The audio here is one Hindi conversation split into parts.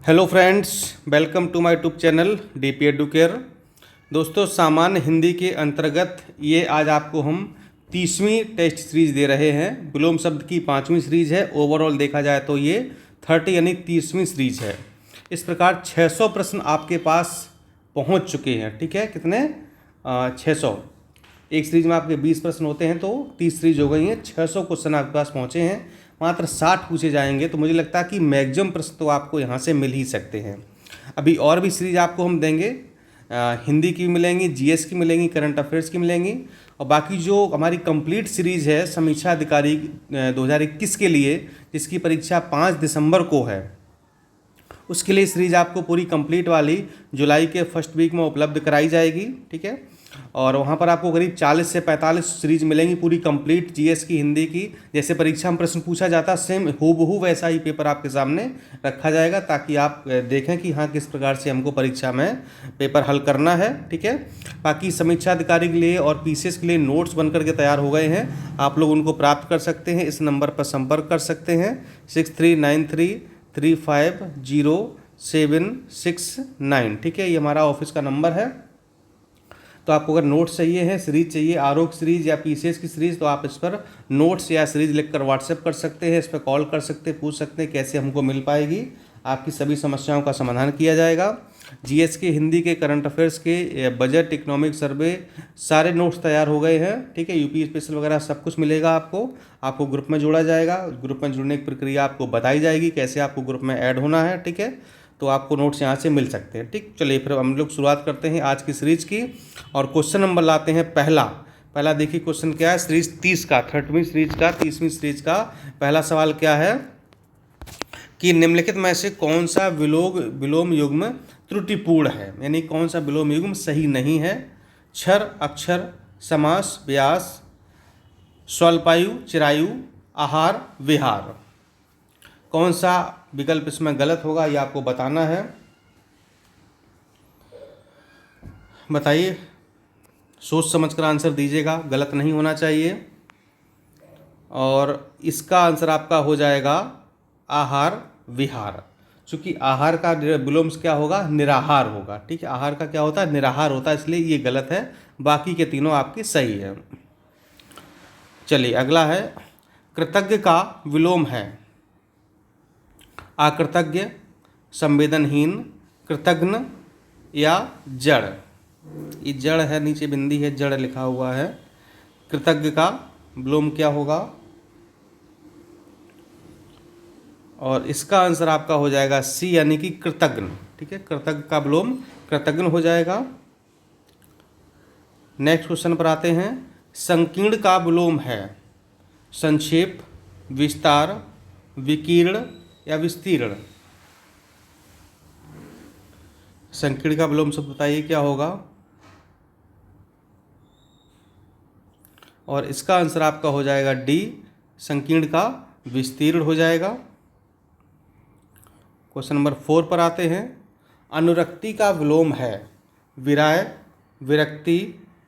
Hello friends, welcome to my YouTube channel DP Educare. दोस्तों, सामान्य हिंदी के अंतर्गत ये आज आपको हम 30वीं टेस्ट सीरीज दे रहे हैं। विलोम शब्द की 5वीं सीरीज है। ओवरऑल देखा जाए तो ये 30 यानी 30वीं सीरीज है। इस प्रकार 600 प्रश्न आपके पास पहुंच चुके हैं। ठीक है, कितने? 600। एक सीरीज में आपके 20 प्रश्न होते हैं तो 30 सीरीज हो गई हैं। 600 क्वेश्चन आपके पास पहुँचे हैं। मात्र 60 पूछे जाएंगे, तो मुझे लगता है कि मैक्सिमम प्रश्न तो आपको यहाँ से मिल ही सकते हैं। अभी और भी सीरीज आपको हम देंगे। हिंदी की मिलेंगी, जीएस की मिलेंगी, करंट अफेयर्स की मिलेंगी, और बाकी जो हमारी कंप्लीट सीरीज है समीक्षा अधिकारी 2021 के लिए, जिसकी परीक्षा 5 दिसंबर को है, उसके लिए सीरीज आपको पूरी कंप्लीट वाली जुलाई के फर्स्ट वीक में उपलब्ध कराई जाएगी। ठीक है, और वहाँ पर आपको करीब 40 से 45 सीरीज मिलेंगी पूरी कंप्लीट जीएस की, हिंदी की। जैसे परीक्षा में प्रश्न पूछा जाता है सेम हूबहू वैसा ही पेपर आपके सामने रखा जाएगा, ताकि आप देखें कि हाँ किस प्रकार से हमको परीक्षा में पेपर हल करना है। ठीक है, बाकी समीक्षा अधिकारी के लिए और पीसीएस के लिए नोट्स बनकर के तैयार हो गए हैं। आप लोग उनको प्राप्त कर सकते हैं, इस नंबर पर संपर्क कर सकते हैं 6393350769। ठीक है, ये हमारा ऑफिस का नंबर है। तो आपको अगर नोट्स चाहिए हैं, सीरीज चाहिए, आरोग्य सीरीज या पीसीएस की सीरीज, तो आप इस पर नोट्स या सीरीज लिखकर व्हाट्सएप कर सकते हैं, इस पर कॉल कर सकते हैं, पूछ सकते हैं कैसे हमको मिल पाएगी। आपकी सभी समस्याओं का समाधान किया जाएगा। जीएस के, हिंदी के, करंट अफेयर्स के, बजट, इकोनॉमिक सर्वे, सारे नोट्स तैयार हो गए हैं। ठीक है, यूपी स्पेशल वगैरह सब कुछ मिलेगा आपको ग्रुप में जोड़ा जाएगा। ग्रुप में जुड़ने की प्रक्रिया आपको बताई जाएगी, कैसे आपको ग्रुप में ऐड होना है। ठीक है, तो आपको नोट्स यहाँ से मिल सकते हैं। ठीक, चलिए फिर हम लोग शुरुआत करते हैं आज की सीरीज की, और क्वेश्चन नंबर लाते हैं पहला देखिए क्वेश्चन क्या है। सीरीज 30 का, 30वीं सीरीज का, 30वीं सीरीज का पहला सवाल क्या है कि निम्नलिखित में से कौन सा विलोम युग्म त्रुटिपूर्ण है, यानी कौन सा विलोम युग्म सही नहीं है। क्षर, अक्षर, समास, व्यास, स्वल्पायु, चिरायु, आहार, विहार। कौन सा विकल्प इसमें गलत होगा ये आपको बताना है। बताइए, सोच समझकर आंसर दीजिएगा, गलत नहीं होना चाहिए। और इसका आंसर आपका हो जाएगा आहार, विहार। चूँकि आहार का विलोम क्या होगा? निराहार होगा। ठीक है, आहार का क्या होता है? निराहार होता है, इसलिए ये गलत है। बाकी के तीनों आपके सही है। चलिए अगला है, कृतज्ञ का विलोम है अकृतज्ञ, संवेदनहीन, कृतघ्न या जड़। ये जड़ है, नीचे बिंदी है, जड़ लिखा हुआ है। कृतज्ञ का विलोम क्या होगा? और इसका आंसर आपका हो जाएगा सी, यानी कि कृतघ्न। ठीक है, कृतज्ञ का विलोम कृतघ्न हो जाएगा। नेक्स्ट क्वेश्चन पर आते हैं। संकीर्ण का विलोम है संक्षेप, विस्तार, विकीर्ण या विस्तीर्ण। संकीर्ण का विलोम शब्द बताइए क्या होगा? और इसका आंसर आपका हो जाएगा डी, संकीर्ण का विस्तीर्ण हो जाएगा। क्वेश्चन नंबर 4 पर आते हैं। अनुरक्ति का विलोम है विराय, विरक्ति,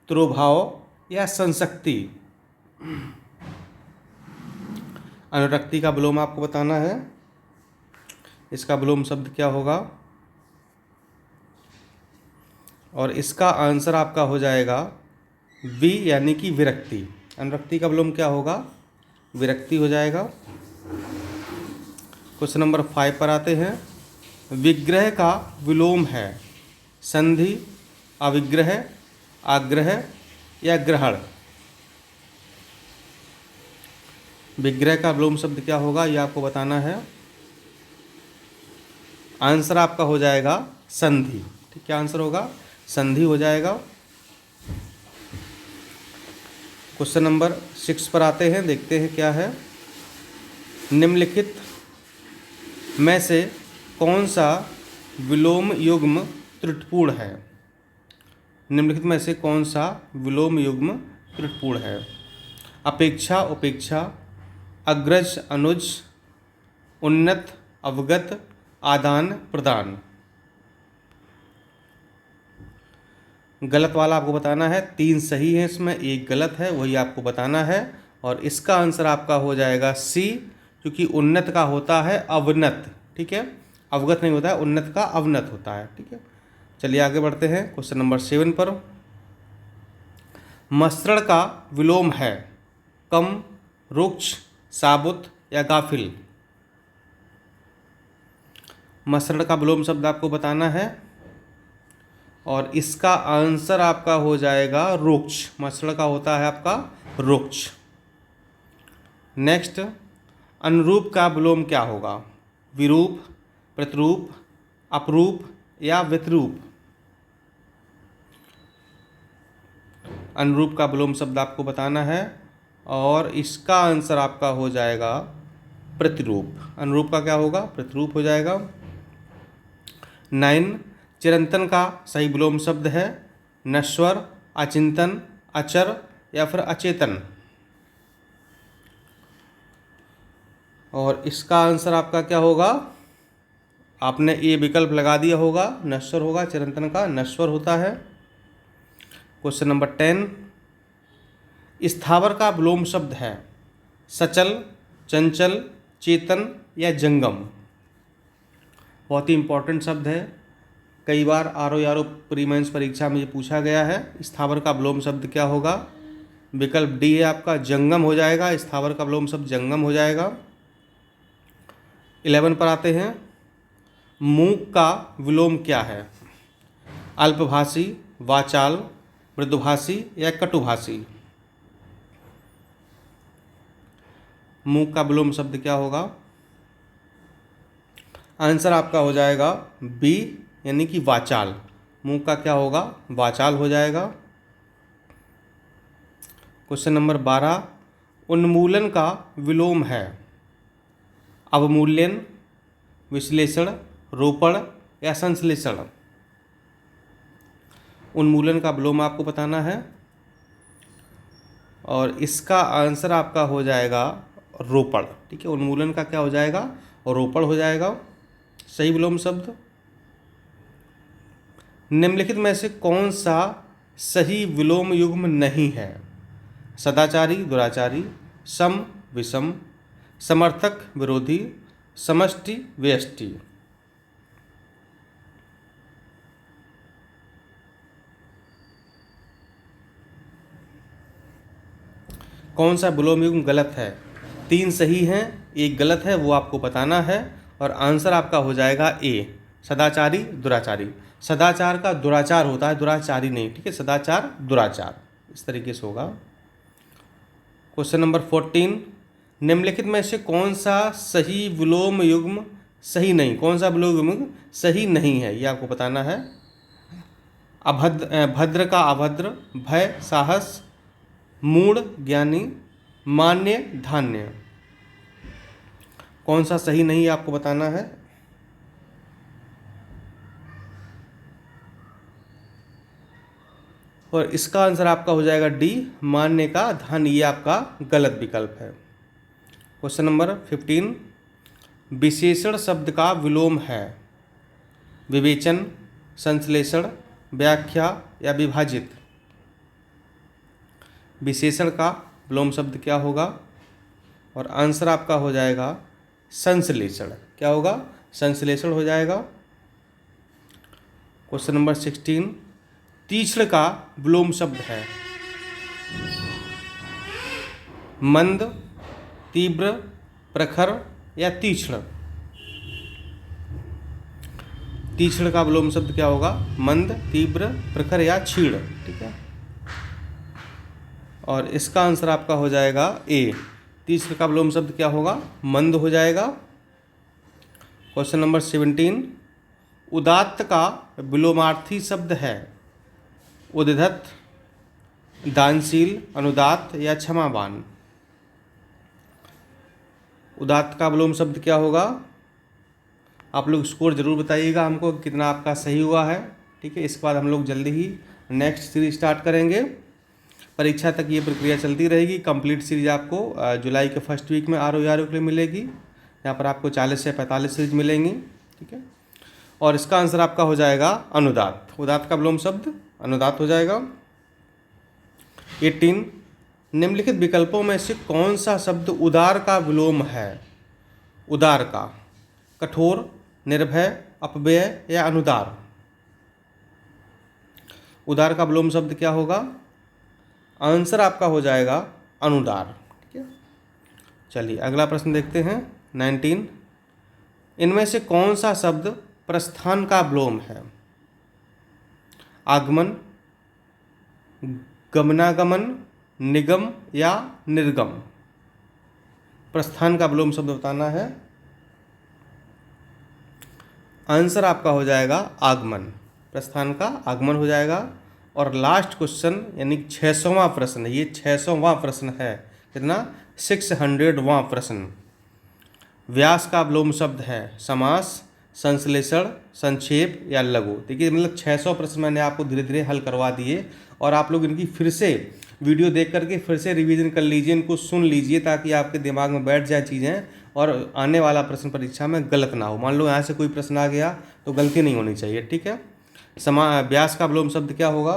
तिरोभाव या संसक्ति। अनुरक्ति का विलोम आपको बताना है। इसका विलोम शब्द क्या होगा? और इसका आंसर आपका हो जाएगा वी, यानी कि विरक्ति। अनुरक्ति का विलोम क्या होगा? विरक्ति हो जाएगा। क्वेश्चन नंबर 5 पर आते हैं। विग्रह का विलोम है संधि, अविग्रह, आग्रह या ग्रहण। विग्रह का विलोम शब्द क्या होगा ये आपको बताना है। आंसर आपका हो जाएगा संधि। ठीक, क्या आंसर होगा? संधि हो जाएगा। क्वेश्चन नंबर 6 पर आते हैं, देखते हैं क्या है। निम्नलिखित में से कौन सा विलोम युग्म त्रुटिपूर्ण है? निम्नलिखित में से कौन सा विलोम युग्म त्रुटिपूर्ण है? अपेक्षा, उपेक्षा, अग्रज, अनुज, उन्नत, अवगत, आदान प्रदान। गलत वाला आपको बताना है। 3 सही है इसमें, 1 गलत है, वही आपको बताना है। और इसका आंसर आपका हो जाएगा सी, क्योंकि उन्नत का होता है अवनत। ठीक है, अवगत नहीं होता है, उन्नत का अवनत होता है। ठीक है, चलिए आगे बढ़ते हैं क्वेश्चन नंबर 7 पर। मसरण का विलोम है कम, रुक्ष, साबुत या गाफिल। मसरण का विलोम शब्द आपको बताना है और इसका आंसर आपका हो जाएगा रुक्ष। मसरण का होता है आपका रुक्ष। नेक्स्ट, अनुरूप का विलोम क्या होगा? विरूप, प्रतिरूप, अपरूप या वितरूप। अनुरूप का विलोम शब्द आपको बताना है और इसका आंसर आपका हो जाएगा प्रतिरूप। अनुरूप का क्या होगा? प्रतिरूप हो जाएगा। 9, चिरंतन का सही विलोम शब्द है नश्वर, अचिंतन, अचर या फिर अचेतन। और इसका आंसर आपका क्या होगा? आपने ये विकल्प लगा दिया होगा, नश्वर होगा, चिरंतन का नश्वर होता है। क्वेश्चन नंबर 10, स्थावर का विलोम शब्द है सचल, चंचल, चेतन या जंगम। बहुत ही इंपॉर्टेंट शब्द है, कई बार आरओ प्री मेंस परीक्षा में ये पूछा गया है। स्थावर का विलोम शब्द क्या होगा? विकल्प डी है आपका, जंगम हो जाएगा। स्थावर का विलोम शब्द जंगम हो जाएगा। 11 पर आते हैं, मूक का विलोम क्या है? अल्पभाषी, वाचाल, मृदुभाषी या कटुभाषी। मूक का विलोम शब्द क्या होगा? आंसर आपका हो जाएगा बी, यानी कि वाचाल। मूक का क्या होगा? वाचाल हो जाएगा। क्वेश्चन नंबर 12, उन्मूलन का विलोम है अवमूल्यन, विश्लेषण, रोपण या संश्लेषण। उन्मूलन का विलोम आपको बताना है और इसका आंसर आपका हो जाएगा रोपण। ठीक है, उन्मूलन का क्या हो जाएगा? रोपण हो जाएगा सही विलोम शब्द। निम्नलिखित में से कौन सा सही विलोम युग्म नहीं है? सदाचारी, दुराचारी, सम, विषम, समर्थक, विरोधी, समष्टि, व्यष्टि। कौन सा विलोम युग्म गलत है? 3 सही हैं, 1 गलत है, वो आपको बताना है और आंसर आपका हो जाएगा ए, सदाचारी, दुराचारी। सदाचार का दुराचार होता है, दुराचारी नहीं। ठीक है, सदाचार, दुराचार, इस तरीके से होगा। क्वेश्चन नंबर 14, निम्नलिखित में से कौन सा सही विलोम युग्म सही नहीं? कौन सा विलोम युग्म सही नहीं है, ये आपको बताना है। भद्र का अभद्र, भय, साहस, मूढ़, ज्ञानी, मान्य, धान्य। कौन सा सही नहीं आपको बताना है। और इसका आंसर आपका हो जाएगा डी, मान्य का धान्य, ये आपका गलत विकल्प है। क्वेश्चन नंबर 15, विशेषण शब्द का विलोम है विवेचन, संश्लेषण, व्याख्या या विभाजित। विशेषण का विलोम शब्द क्या होगा? और आंसर आपका हो जाएगा संश्लेषण। क्या होगा? संश्लेषण हो जाएगा। क्वेश्चन नंबर 16, तीक्ष्ण का विलोम शब्द है मंद, तीव्र, प्रखर या तीक्ष्ण। तीक्ष्ण का विलोम शब्द क्या होगा? मंद, तीव्र, प्रखर या क्षीण। ठीक है, और इसका आंसर आपका हो जाएगा ए, तीक्ष्ण का विलोम शब्द क्या होगा? मंद हो जाएगा। क्वेश्चन नंबर 17, उदात्त का विलोमार्थी शब्द है उद्धत, दानशील, अनुदात्त या क्षमावान। उदात्त का विलोम शब्द क्या होगा? आप लोग स्कोर जरूर बताइएगा हमको कितना आपका सही हुआ है। ठीक है, इसके बाद हम लोग जल्दी ही नेक्स्ट सीरीज स्टार्ट करेंगे। परीक्षा तक ये प्रक्रिया चलती रहेगी। कंप्लीट सीरीज आपको जुलाई के फर्स्ट वीक में आर के लिए मिलेगी। यहाँ पर आपको 40 से 45 सीरीज मिलेंगी। ठीक है, और इसका आंसर आपका हो जाएगा अनुदात्त। उदात्त का विलोम शब्द अनुदात्त हो जाएगा। 18, निम्नलिखित विकल्पों में से कौन सा शब्द उदार का विलोम है? उदार का कठोर, निर्भय, अपव्यय या अनुदार? उदार का विलोम शब्द क्या होगा? आंसर आपका हो जाएगा अनुदार। ठीक है, चलिए अगला प्रश्न देखते हैं 19। इनमें से कौन सा शब्द प्रस्थान का विलोम है? आगमन, गमनागमन, निगम या निर्गम? प्रस्थान का विलोम शब्द बताना है। आंसर आपका हो जाएगा आगमन। प्रस्थान का आगमन हो जाएगा। और लास्ट क्वेश्चन यानी 600वां प्रश्न, ये 600वां प्रश्न है। कितना? 600वां प्रश्न। व्यास का विलोम शब्द है समास, संश्लेषण, संक्षेप या लघु? देखिए मतलब 600 प्रश्न मैंने आपको धीरे धीरे हल करवा दिए और आप लोग इनकी फिर से वीडियो देख करके फिर से रिवीजन कर लीजिए, इनको सुन लीजिए ताकि आपके दिमाग में बैठ जाए चीज़ें और आने वाला प्रश्न परीक्षा में गलत ना हो। मान लो यहाँ से कोई प्रश्न आ गया तो गलती नहीं होनी चाहिए। ठीक है, व्यास का विलोम शब्द क्या होगा?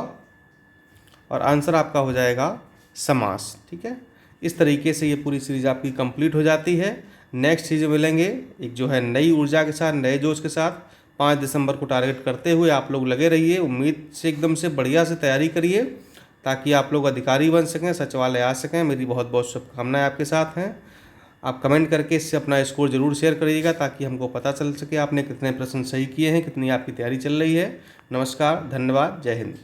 और आंसर आपका हो जाएगा समास। ठीक है, इस तरीके से ये पूरी सीरीज आपकी कंप्लीट हो जाती है। नेक्स्ट चीज़ मिलेंगे एक जो है नई ऊर्जा के साथ, नए जोश के साथ। 5 दिसंबर को टारगेट करते हुए आप लोग लगे रहिए, उम्मीद से एकदम से बढ़िया से तैयारी करिए ताकि आप लोग अधिकारी बन सकें, सचिवालय आ सकें। मेरी बहुत बहुत शुभकामनाएं आपके साथ हैं। आप कमेंट करके इससे अपना स्कोर जरूर शेयर करिएगा ताकि हमको पता चल सके आपने कितने प्रश्न सही किए हैं, कितनी आपकी तैयारी चल रही है। नमस्कार, धन्यवाद, जय हिंद।